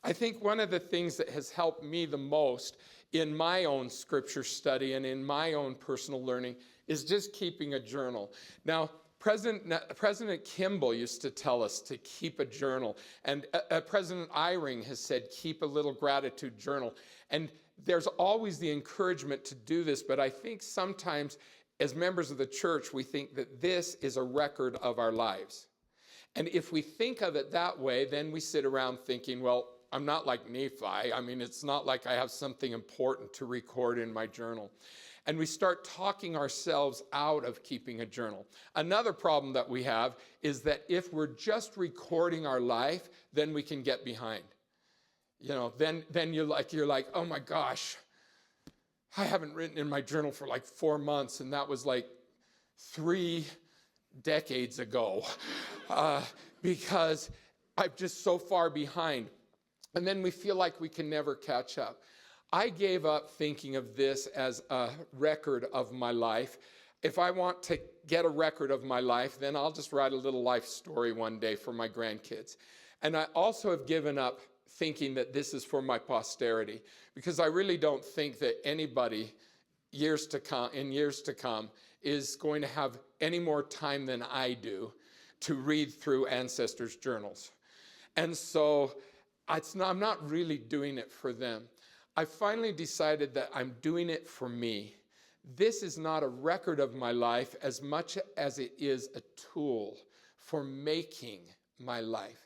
I think one of the things that has helped me the most in my own scripture study and in my own personal learning is just keeping a journal. Now, President Kimball used to tell us to keep a journal, and President Eyring has said, keep a little gratitude journal. And there's always the encouragement to do this, but I think sometimes as members of the church, we think that this is a record of our lives. And if we think of it that way, then we sit around thinking, well, I'm not like Nephi. I mean, it's not like I have something important to record in my journal. And we start talking ourselves out of keeping a journal. Another problem that we have is that if we're just recording our life, then we can get behind. You know, then you're like, oh my gosh, I haven't written in my journal for like 4 months, and that was like 3 decades ago, because I'm just so far behind. And then we feel like we can never catch up. I gave up thinking of this as a record of my life. If I want to get a record of my life, then I'll just write a little life story one day for my grandkids. And I also have given up thinking that this is for my posterity, because I really don't think that anybody in years to come is going to have any more time than I do to read through ancestors' journals. And so I'm not really doing it for them. I finally decided that I'm doing it for me. This is not a record of my life as much as it is a tool for making my life.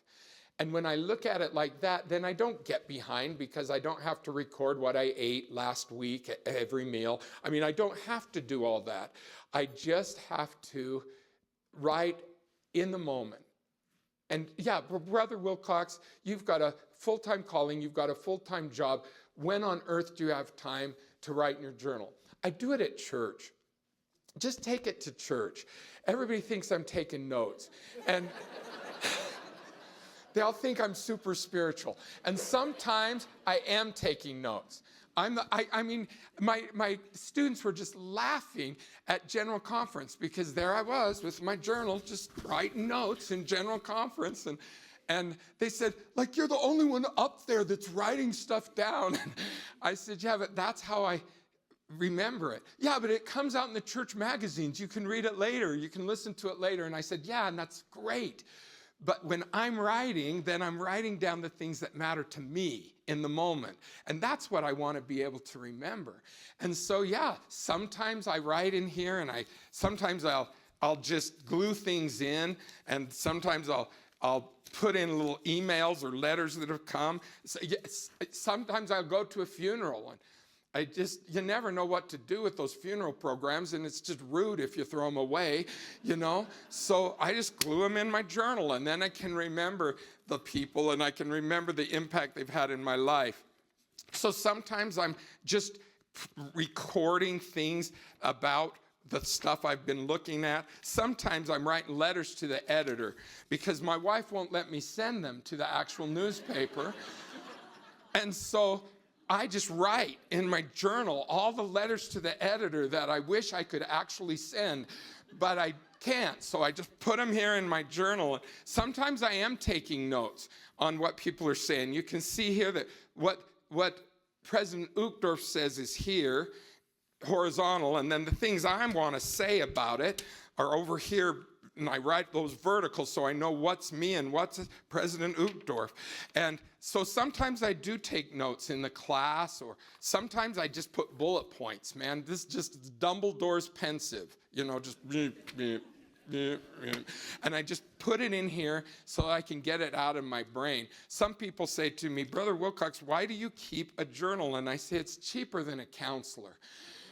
And when I look at it like that, then I don't get behind, because I don't have to record what I ate last week at every meal. I mean, I don't have to do all that. I just have to write in the moment. And yeah, Brother Wilcox, you've got a full-time calling, you've got a full-time job. When on earth do you have time to write in your journal? I do it at church. Just take it to church. Everybody thinks I'm taking notes. And they all think I'm super spiritual. And sometimes I am taking notes. I mean, my students were just laughing at General Conference, because there I was with my journal just writing notes in General Conference. And they said, like, you're the only one up there that's writing stuff down. And I said, yeah, but that's how I remember it. Yeah, but it comes out in the church magazines. You can read it later. You can listen to it later. And I said, yeah, and that's great. But when I'm writing, then I'm writing down the things that matter to me in the moment. And that's what I want to be able to remember. And so, yeah, sometimes I write in here, and sometimes I'll just glue things in, and sometimes I'll put in little emails or letters that have come. So, yes, sometimes I'll go to a funeral, and you never know what to do with those funeral programs, and it's just rude if you throw them away, you know? So I just glue them in my journal, and then I can remember the people, and I can remember the impact they've had in my life. So sometimes I'm just recording things about the stuff I've been looking at. Sometimes I'm writing letters to the editor, because my wife won't let me send them to the actual newspaper. And so I just write in my journal all the letters to the editor that I wish I could actually send, but I can't. So I just put them here in my journal. Sometimes I am taking notes on what people are saying. You can see here that what President Uchtdorf says is here, horizontal, and then the things I want to say about it are over here, and I write those vertical so I know what's me and what's President Uchtdorf. And so sometimes I do take notes in the class, or sometimes I just put bullet points, man. This is just Dumbledore's pensive, you know, just and I just put it in here so I can get it out of my brain. Some people say to me, Brother Wilcox, why do you keep a journal? And I say, it's cheaper than a counselor.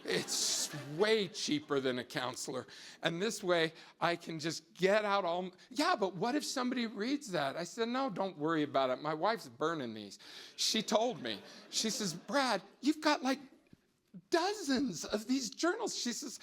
It's way cheaper than a counselor. And this way I can just get out yeah, but what if somebody reads that? I said, no, don't worry about it. My wife's burning these. She told me. She says, Brad, you've got like dozens of these journals. She says,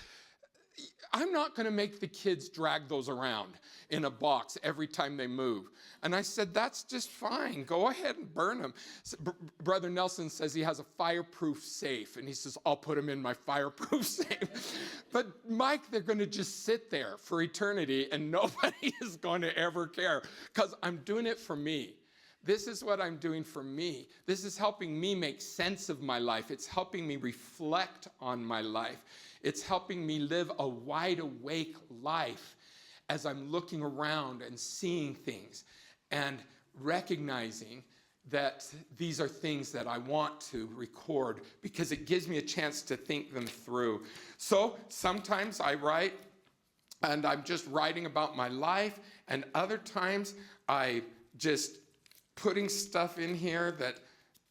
I'm not going to make the kids drag those around in a box every time they move. And I said, that's just fine. Go ahead and burn them. So, Brother Nelson says he has a fireproof safe. And he says, I'll put them in my fireproof safe. But Mike, they're going to just sit there for eternity, and nobody is going to ever care, because I'm doing it for me. This is what I'm doing for me. This is helping me make sense of my life. It's helping me reflect on my life. It's helping me live a wide awake life as I'm looking around and seeing things and recognizing that these are things that I want to record because it gives me a chance to think them through. So sometimes I write and I'm just writing about my life, and other times I just putting stuff in here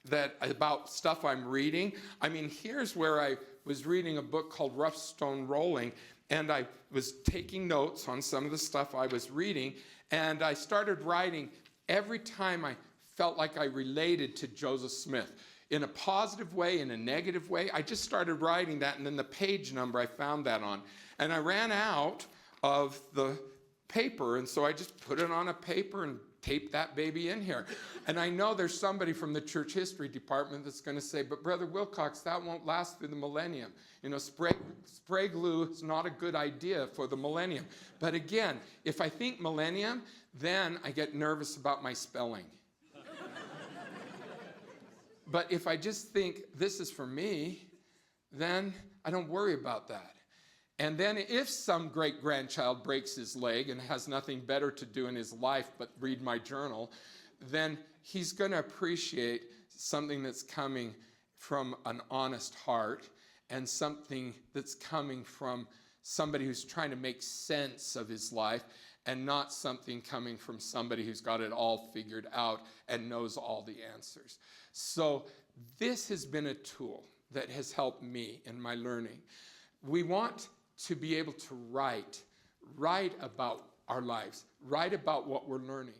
that about stuff I'm reading. I mean, here's where I was reading a book called Rough Stone Rolling, and I was taking notes on some of the stuff I was reading, and I started writing every time I felt like I related to Joseph Smith. In a positive way, in a negative way, I just started writing that, and then the page number I found that on. And I ran out of the paper, and so I just put it on a paper and taped that baby in here. And I know there's somebody from the church history department that's going to say, but Brother Wilcox, that won't last through the millennium. You know, spray glue is not a good idea for the millennium. But again, if I think millennium, then I get nervous about my spelling. But if I just think this is for me, then I don't worry about that. And then if some great-grandchild breaks his leg and has nothing better to do in his life but read my journal, then he's going to appreciate something that's coming from an honest heart and something that's coming from somebody who's trying to make sense of his life and not something coming from somebody who's got it all figured out and knows all the answers. So this has been a tool that has helped me in my learning. We want to be able to write about our lives, write about what we're learning.